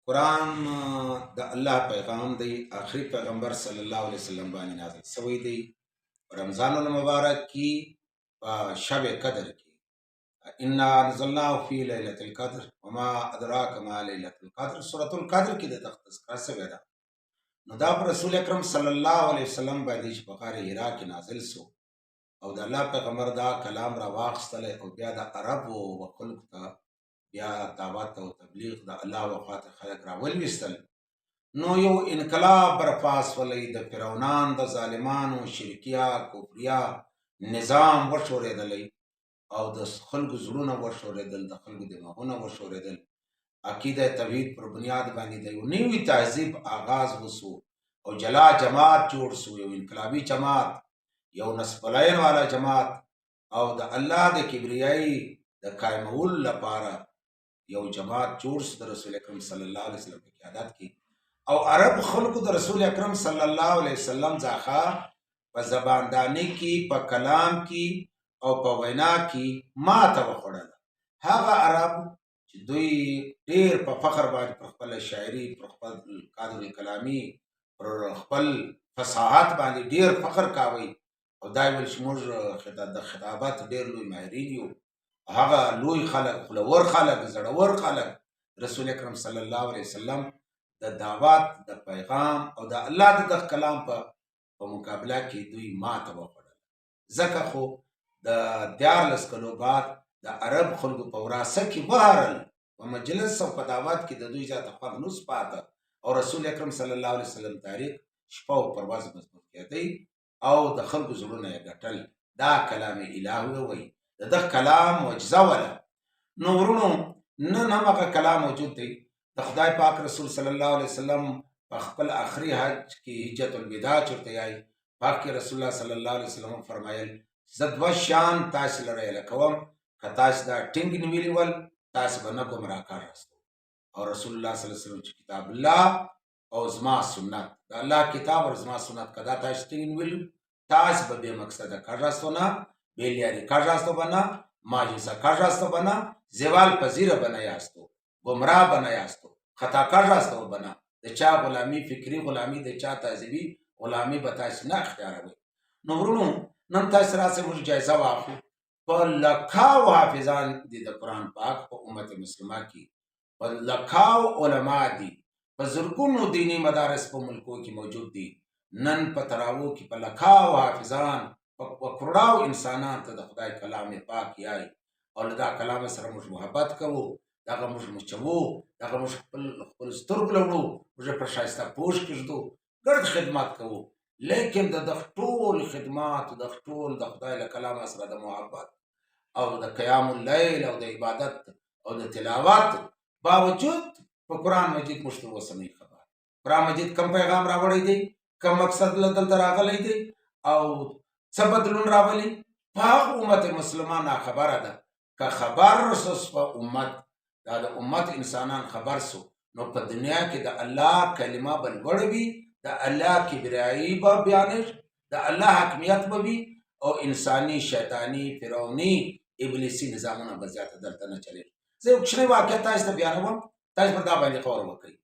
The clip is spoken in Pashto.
قرآن د الله پیغام دی. آخری پیغمبر صلی الله علیه وسلم باندې نازل شوی دی. رمضان المبارک کی شب قدر کی انا انزلناه فی لیلۃ القدر وما ادراک ما لیلۃ القدر سورۃ القدر کی د تذکرہ شوی ده. نو دا پر رسول اکرم صلی الله علیه وسلم باندې چې په غار حرا کې نازل شو او د الله پیغمبر دا کلام را واخستل او بیا د عرب او خلق ته بیا دعوت او تبلیغ د الله وفات خلق را ولوستل. نو یو انقلاب برپاس ولې د فرعونان د ظالمانو شرکیا کفریا نظام وشورېدلی او د خلکو زړونه وشورېدل، د خلکو دماغونه وشورېدل. عقیده توحید پر بنیاد باندې د یو نوي تهذیب آغاز وسو او جلا جماعت جوړ سو، یو انقلابي جماعت، یو نسب العین والا جماعت او د الله د کبریایي د قائمولو لپاره یو جماعت جوړ سو د رسول اکرم صلی الله علیه وسلم په قیادت کې. او عرب خلکو د رسول اکرم صلی الله علیه وسلم ځخه په زباندانی کې، په کلام کې او په وینا کې ماته وخوړله. هغه عرب چې دوی ډیر په فخر باندې پر خپل شاعري، پر خپل قادر کلامی، پر خپل فصاحت باندې ډیر فخر کاوه او دا ویل چې موږ د خطابت ډیر لوی ماهرین یو. هغه لوی خلک، خلور خلک، زړور خلک رسول اکرم صلی الله علیه وسلم د دعوت، د پیغام او د الله د کلام په مقابله کې دوی ماته وخوړله. ځکه خو د 14 کلو بعد د عرب خلکو په وراسه کې وهرل په مجلس او په دعوت کې د دوی زیاته خوند نوس پاته او رسول اکرم صلی الله علیه وسلم تاریخ شپه او پرواز مضبوط کېدی او د خلکو زړونه یې ګټل. دا کلام الهي وی، د دغه کلام معجزه ولا. نو ورونو نن هغه کلام موجود دی. د خدای پاک رسول صلی الله علیه وسلم په خپل آخري حج کې حجۃ الوداع چرته یای پاک رسول الله صلی الله علیه وسلم فرمایل زه دوه شیان تاسو لره لکوم، که تاسو دا ټینګ نیولي ول تاسو به نه ګمراه کار راستو. او رسول الله صلی الله علیه وسلم چې کتاب الله او زما سنت، د الله کتاب او زما سنت کدا تاسو ټینګ نیولو تاسو به بے مقصد کار راستو نه، بیلیاری کار راستو بنا، معجزه کار راستو بنا، زوال پذیر بنا یاستو، گمراه بنا یاستو، خطا کار راستو بنا. د چا غلامی، فکری غلامی، د چا تهذیبی غلامی به تاسو نه اختیاروي. نو ورونو نن تاسو راسه موږ جایزه واخلو. په لکاو حافظان دي د قرآن پاک په امت مسلمه کې، په لکاو علما دي، په زرګونو دینی مدارس په ملکو کې موجود دي. نن په تراو کې په لکاو حافظان، په کروڑاو انسانان ته د خدای کلام پاک یای او له دا کلام سره موږ محبت کوو، دغه موږ مچوو، دغه موږ خپل سترګو لوړو، موږ په ښایسته پوښ کېږدو، ګرد خدمت کوو. لیکن د دغه ټول خدمات، د ټول د خدای له کلام سره د محبت او د قیام اللیل او د عبادت او د تلاوت باوجود په قرآن مجید موږ ته اوسه نه خبر. قرآن مجید کم پیغام راوړی دی، کم مقصد له دلته راغلی دی او څه بدلون راولي. په هغه امت مسلمان خبره ده. که خبر رسوس په امت، دا د امت انسانان خبر سو، نو په دنیا کې د الله کلمه به لوړه وي، د الله کبریایي به بیانېږي، د الله حکمیت به وي او انساني، شیطاني، فرعوني، ابلیسي نظامونه به زیاته دلته نه چلېږي. زه یو کوچنی واقعه تاسو ته بیانوم، تاسو پر دا باندې غور وکړئ.